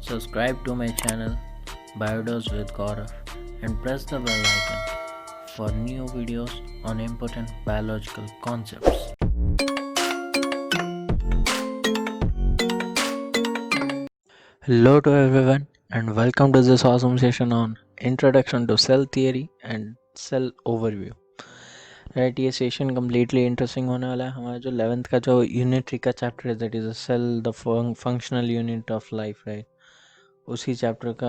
Subscribe to my channel Biodose with Gourav and press the bell icon for new videos on important biological concepts. Hello to everyone and welcome to this awesome session on Introduction to Cell Theory and Cell Overview. Right ये session completely interesting होने वाला है. हमारा जो 11th का जो unitary का chapter है that is a cell the functional unit of life, right. उसी चैप्टर को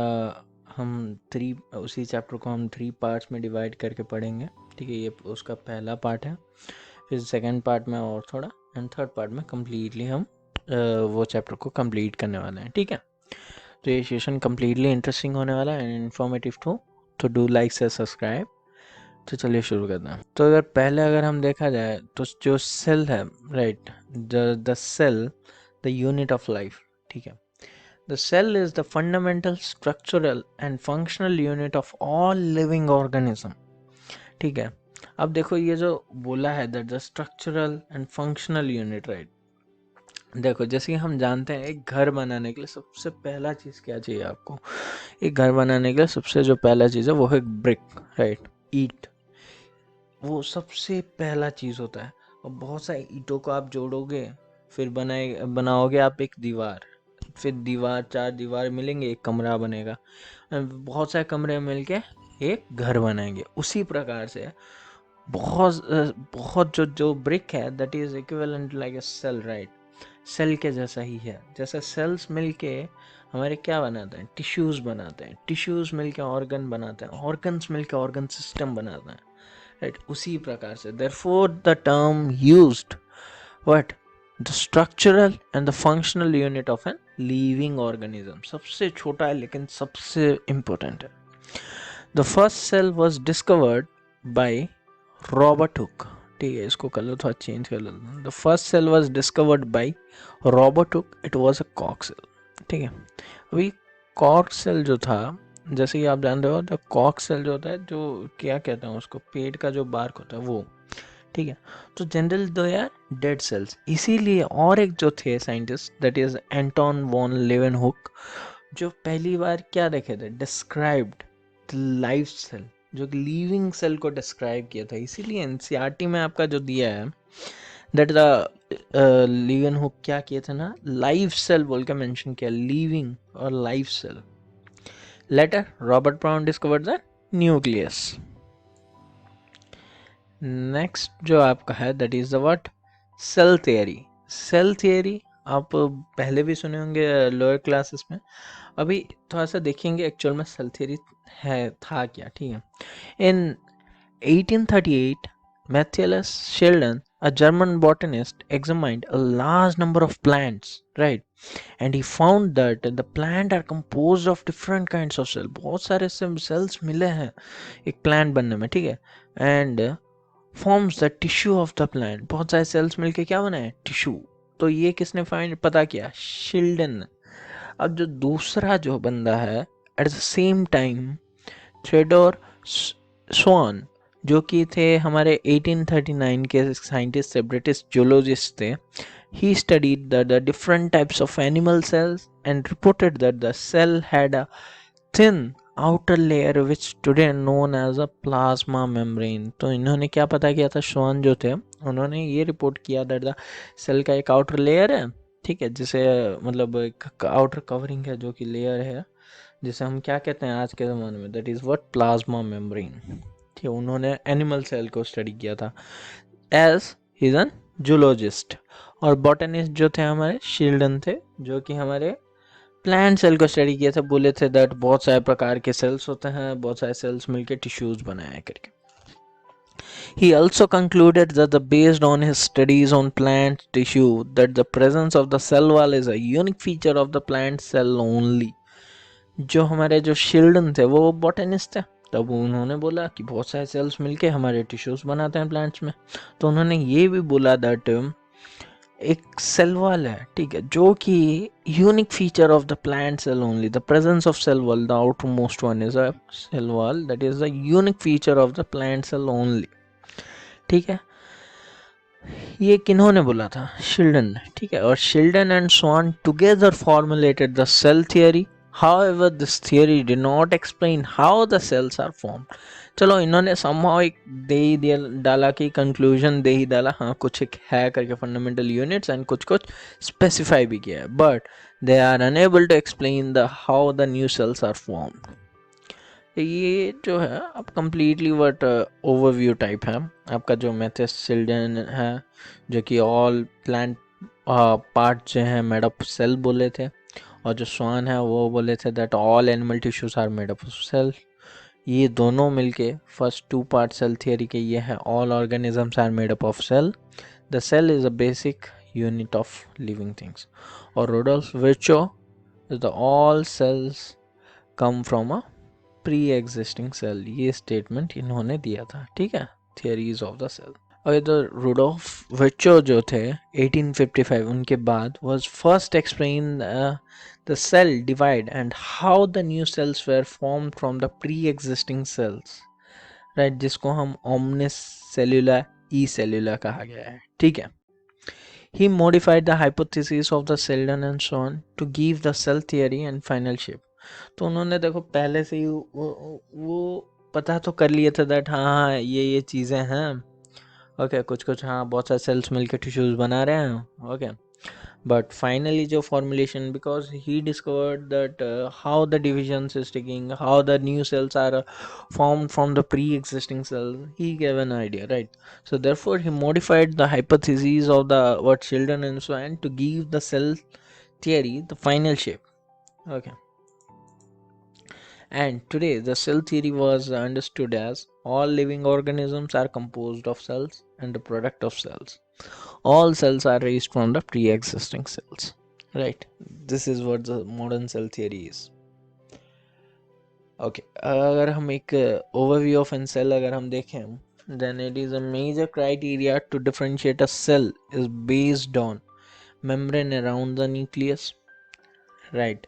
हम थ्री पार्ट्स में डिवाइड करके पढ़ेंगे. ठीक है, ये उसका पहला पार्ट है. फिर सेकंड पार्ट में और थोड़ा एंड थर्ड पार्ट में कम्प्लीटली हम वो चैप्टर को कंप्लीट करने वाले हैं. ठीक है, तो ये सेशन कम्प्लीटली इंटरेस्टिंग होने वाला है एंड इन्फॉर्मेटिव टू. तो डू लाइक से सब्सक्राइब. तो चलिए शुरू करते हैं. तो अगर हम देखा जाए तो जो सेल है, right, the cell the unit of life. ठीक है, the cell is the fundamental structural and functional unit of all living organism. ठीक है, अब देखो ये जो बोला है that the structural and functional unit, right. देखो जैसे कि हम जानते हैं एक घर बनाने के लिए सबसे पहला चीज़ क्या चाहिए आपको. एक घर बनाने के लिए सबसे जो पहला चीज़ है वो है ब्रिक, राइट, ईट. वो सबसे पहला चीज़ होता है. और बहुत सारे ईंटों को आप जोड़ोगे, फिर बनाओगे आप एक दीवार, फिर चार दीवार मिलेंगे, एक कमरा बनेगा, बहुत सारे कमरे मिलके एक घर बनाएंगे. उसी प्रकार से बहुत जो ब्रिक है that is equivalent like a cell, right. Cell के जैसा ही है. जैसे सेल्स मिलके हमारे क्या बनाते हैं, टिश्यूज़ बनाते हैं, टिश्यूज़ मिलके ऑर्गन बनाते हैं, ऑर्गन्स मिलके ऑर्गन सिस्टम बनाते हैं, राइट. उसी प्रकार से therefore the term used what the structural and the functional unit of an living organism. सबसे छोटा है लेकिन सबसे important है. The first cell was discovered by Robert Hooke. ठीक है, इसको कलर थोड़ा चेंज कर लेते हैं. The first cell was discovered by Robert Hooke. It was a cork cell. ठीक है, अभी कॉर्क सेल जो था, जैसे कि आप जानते हो द कॉर्क सेल जो होता है, जो क्या कहते हैं उसको, पेट का जो बार्क होता है वो. ठीक है, तो जनरल दो यार डेड सेल्स. इसीलिए और एक जो थे scientist that is Anton van Leeuwenhoek, जो पहली बार क्या देखे थे, डिस्क्राइब्ड द लाइफ सेल, जो लिविंग सेल को डिस्क्राइब किया था. इसीलिए एनसीईआरटी में आपका जो दिया है दैट द लेवेनहुक क्या किए थे ना, लाइफ सेल बोल के मेंशन किया, लिविंग और life cell. Later, Robert Brown discovered the nucleus. Next जो आपका है that is the what? Cell theory. Cell theory आप पहले भी सुने होंगे लोअर क्लासेस में. अभी थोड़ा सा देखेंगे एक्चुअल में सेल थियरी था क्या. ठीक है, in 1838 Matthias Sheldon, a German botanist, examined a large number of plants, right, and he found that the plant are composed of different kinds of cells. बहुत सारे cells मिले हैं एक plant बनने में. ठीक है, and forms the tissue of the plant. बहुत सारे cells मिलके क्या बना है, tissue. तो ये किसने पता किया, शिल्डन. अब जो दूसरा जो बंदा है एट द सेम टाइम थ्योडोर स्वान, जो कि थे हमारे 1839 के साइंटिस्ट थे, ब्रिटिश जूलॉजिस्ट थे. He studied the different types of animal cells and reported that the cell had a thin outer layer which today known as a plasma membrane. तो इन्होंने क्या पता किया था, श्वान जो थे उन्होंने ये रिपोर्ट किया that the cell का एक आउटर लेयर है. ठीक है, जिसे मतलब एक आउटर कवरिंग है जो कि लेयर है, जिसे हम क्या कहते हैं आज के ज़माने में, that is what, plasma membrane. ठीक है, उन्होंने एनिमल सेल को स्टडी किया था as he is an zoologist. और बॉटनिस्ट जो थे हमारे शिल्डन थे, जो कि हमारे प्लांट सेल को स्टडी किया था. बोले थे दैट बहुत सारे प्रकार के सेल्स होते हैं, बहुत सारे सेल्स मिलके टिश्यूज बनाया करके. He also concluded that based on his studies on plant tissue that the presence of the cell wall is a unique feature of the plant cell only. जो हमारे जो शिल्डन थे वो बॉटनिस्ट थे, तब उन्होंने बोला कि बहुत सारे सेल्स मिलके हमारे टिश्यूज बनाते हैं प्लांट्स में. तो उन्होंने ये भी बोला दैट एक सेल वॉल है, ठीक है, जो कि unique feature of the plant cell only. The presence of cell wall, the outer most one is a cell wall, that is the unique feature of the plant cell only. ठीक है, ये किन्होंने बोला था, शिल्डन ने. ठीक है, और Schleiden and Schwann together formulated the cell theory. However, this theory did not explain how the cells are formed. चलो इन्होंने somehow एक दे ही दिया डाला कि conclusion दे ही डाला, हाँ कुछ एक है करके fundamental units and कुछ कुछ specify भी किया है, but they are unable to explain the how the new cells are formed. ये जो है अब completely what overview type है आपका जो मेथिसिल्डिन है जो कि all plant parts जो हैं made up cell बोले थे, और जो स्वान है वो बोले थे that all animal tissues are made up of cell. ये दोनों मिलके first two part cell theory के ये है all organisms are made up of cell, the cell is a basic unit of living things. और Rudolf Virchow is the all cells come from a pre existing cell, ये statement इन्होंने दिया था, ठीक है, थियरीज ऑफ द सेल। और इधर Rudolf Virchow जो थे 1855 उनके बाद was first explain the cell divide and how the new cells were formed from the pre-existing cells, right, जिसको हम omnis cellula e cellula कहा गया है, ठीक है। He modified the hypothesis of the Sheldon and so on to give the cell theory and final shape. तो उन्होंने देखो पहले से ही वो पता तो कर लिया था दैट हाँ ये चीज़ें हैं, ओके कुछ कुछ हाँ बहुत सारे सेल्स मिलकर टिश्यूज बना रहे हैं, ओके, but finally जो formulation, because he discovered that how the divisions is taking, how the new cells are formed from the pre-existing cells, he gave an idea, right? So therefore he modified the hypotheses of the what Sheldon and so on to give the cell theory the final shape, okay. And today the cell theory was understood as all living organisms are composed of cells and the product of cells. All cells are raised from the pre-existing cells, right? This is what the modern cell theory is. Okay, अगर हम एक overview of a cell अगर हम देखें, then it is a major criteria to differentiate a cell is based on membrane around the nucleus, right?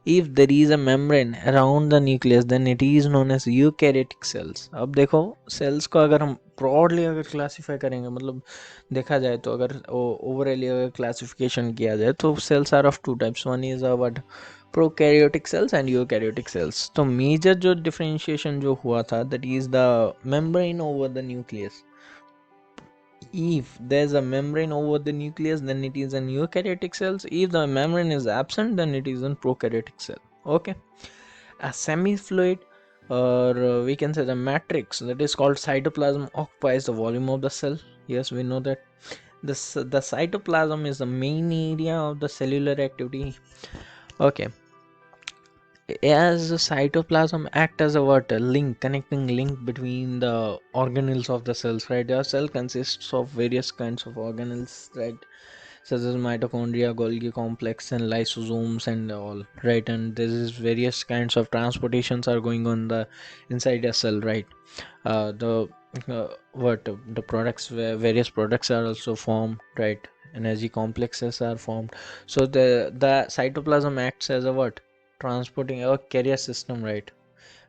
If there is a membrane around the nucleus then it is known as eukaryotic cells. अब देखो cells को अगर हम broadly अगर classify करेंगे, मतलब देखा जाए तो अगर overally अगर classification किया जाए तो cells are of two types. One is what prokaryotic cells and eukaryotic cells. तो major जो differentiation जो हुआ था that is the membrane over the nucleus. If there's a membrane over the nucleus then it is an eukaryotic cells. If the membrane is absent then it is a prokaryotic cell, okay. A semi-fluid or we can say the matrix that is called cytoplasm occupies the volume of the cell. Yes, we know that the cytoplasm is the main area of the cellular activity, okay. As the cytoplasm act as a what, a link, connecting link between the organelles of the cells, right? The cell consists of various kinds of organelles, right, such as mitochondria, Golgi complex and lysosomes and all, right? And this is various kinds of transportations are going on the inside a cell, right? The what the products, various products are also formed, right? Energy complexes are formed. So the cytoplasm acts as a what, transporting a carrier system, right,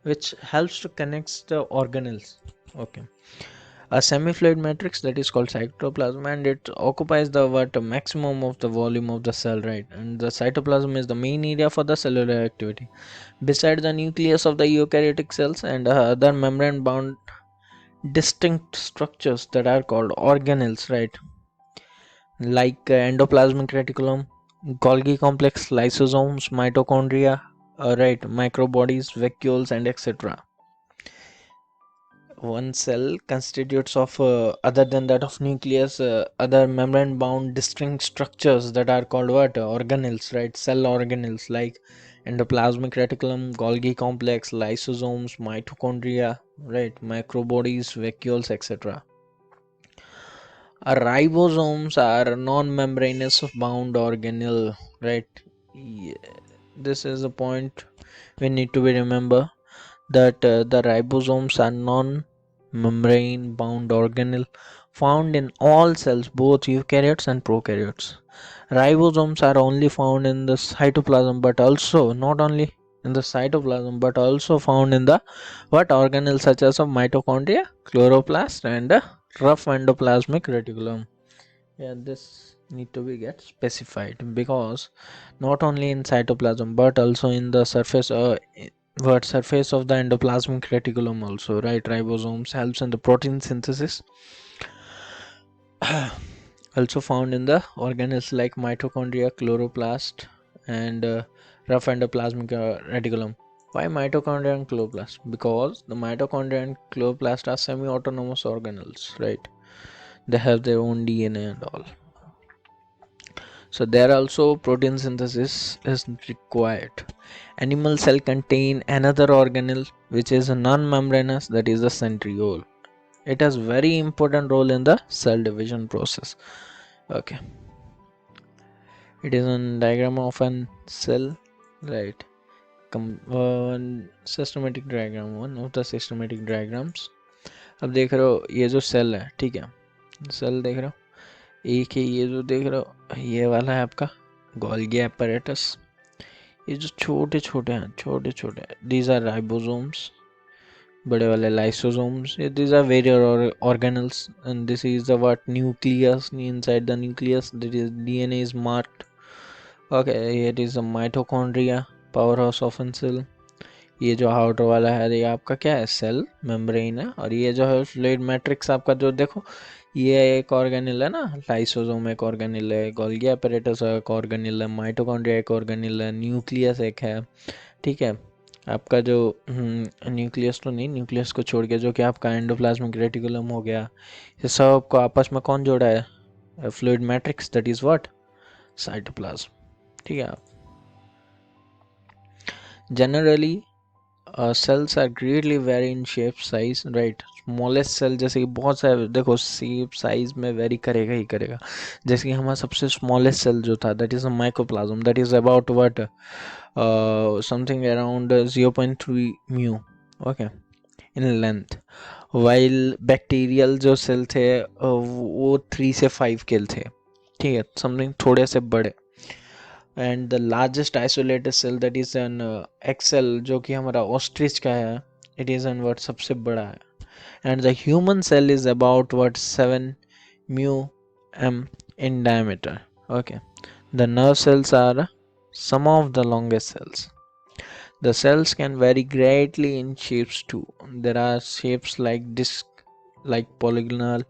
which helps to connect the organelles, okay. A semi-fluid matrix that is called cytoplasm and it occupies the what maximum of the volume of the cell, right, and the cytoplasm is the main area for the cellular activity. Beside the nucleus of the eukaryotic cells and other membrane bound distinct structures that are called organelles, right, like endoplasmic reticulum, Golgi complex, lysosomes, mitochondria, right, microbodies, vacuoles, and etc. One cell constitutes of other than that of nucleus, other membrane bound distinct structures that are called what, organelles, right, cell organelles like endoplasmic reticulum, Golgi complex, lysosomes, mitochondria, right, microbodies, vacuoles, etc. Ribosomes are non-membranous bound organelle, right? Yeah. This is a point we need to be remember that the ribosomes are non-membrane bound organelle found in all cells, both eukaryotes and prokaryotes. Ribosomes are only found in the cytoplasm, but also not only in the cytoplasm, but also found in the what organelles such as of mitochondria, chloroplast, and rough endoplasmic reticulum. Yeah, this need to be get specified, because not only in cytoplasm but also in the surface what surface of the endoplasmic reticulum also, right? Ribosomes helps in the protein synthesis. Also found in the organelles like mitochondria, chloroplast, and rough endoplasmic reticulum. Why mitochondria and chloroplast? Because the mitochondria and chloroplast are semi-autonomous organelles, right? They have their own DNA and all. So there also protein synthesis is required. Animal cell contain another organelle which is a non-membranous, that is the centriole. It has very important role in the cell division process. Okay, it is a diagram of an cell, right? Systematic diagram, one of the systematic diagrams. अब देख रहे हो ये जो cell है, ठीक है, cell देख रहे हो, एक है ये जो देख रहे हो, ये वाला है आपका गोल्गी एपरेटस। ये जो छोटे छोटे हैं, छोटे छोटे, दीज आर राइबोसोम्स, बड़े वाले lysosomes, these are various organelles, and this is the what nucleus, inside the nucleus that is DNA is marked. Okay, it is a mitochondria, power house of an cell. ये जो outer वाला है ये आपका क्या है, सेल मेम्ब्रेन है। और ये जो है फ्लूइड मैट्रिक्स आपका, जो देखो ये एक ऑर्गेनेल है ना, लाइसोसोम एक ऑर्गेनेल है, गोल्गी एपरेटस एक ऑर्गेनेल है, माइटोकॉन्ड्रिया एक ऑर्गेनेल है, न्यूक्लियस एक है, ठीक है। आपका जो न्यूक्लियस तो नहीं, न्यूक्लियस को छोड़ के जो कि आपका एंडोप्लाज्मिक रेटिकुलम हो गया, ये सब को आपस में कौन जोड़ा है, fluid matrix, that is what, cytoplasm, ठीक है। Generally cells are greatly vary in shape, size, right? Smallest cell जैसे कि बहुत सारे देखो शेप साइज में वेरी करेगा ही करेगा। जैसे कि हमारा सबसे स्मॉलेस्ट सेल जो था that is a माइक्रोप्लाज्म, that is about what something around 0.3 mu, okay, in length. While bacterial जो सेल थे वो 3 से 5 किल थे, ठीक है, समथिंग थोड़े से बड़े। And the largest isolated cell that is an egg cell, जो कि हमारा ऑस्ट्रिच का है, इट इज एन वर्ड सबसे बड़ा है। And the human cell is about word 7 mu m in diameter, okay. The nerve cells are some of the longest cells. The cells can vary greatly in shapes too. There are shapes like disc, like polygonal,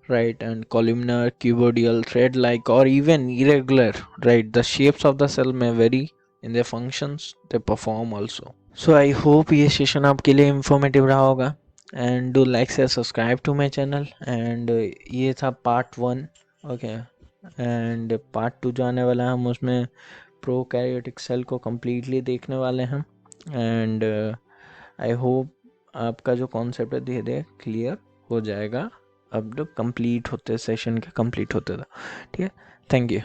right, and columnar, cuboidal, thread-like, or even irregular, right. The shapes of the cell may vary in their functions they perform also. So I hope ये session आपके लिए informative रहा होगा, and do like से subscribe to my channel. And ये था part 1, okay. And part 2 जो आने वाला है हम उसमें प्रोकैरियोटिक सेल को कम्प्लीटली देखने वाले हैं। एंड आई होप आपका जो कॉन्सेप्ट है धीरे धीरे क्लियर हो जाएगा अब जो कंप्लीट होते सेशन के कंप्लीट होते था, ठीक है। Thank you.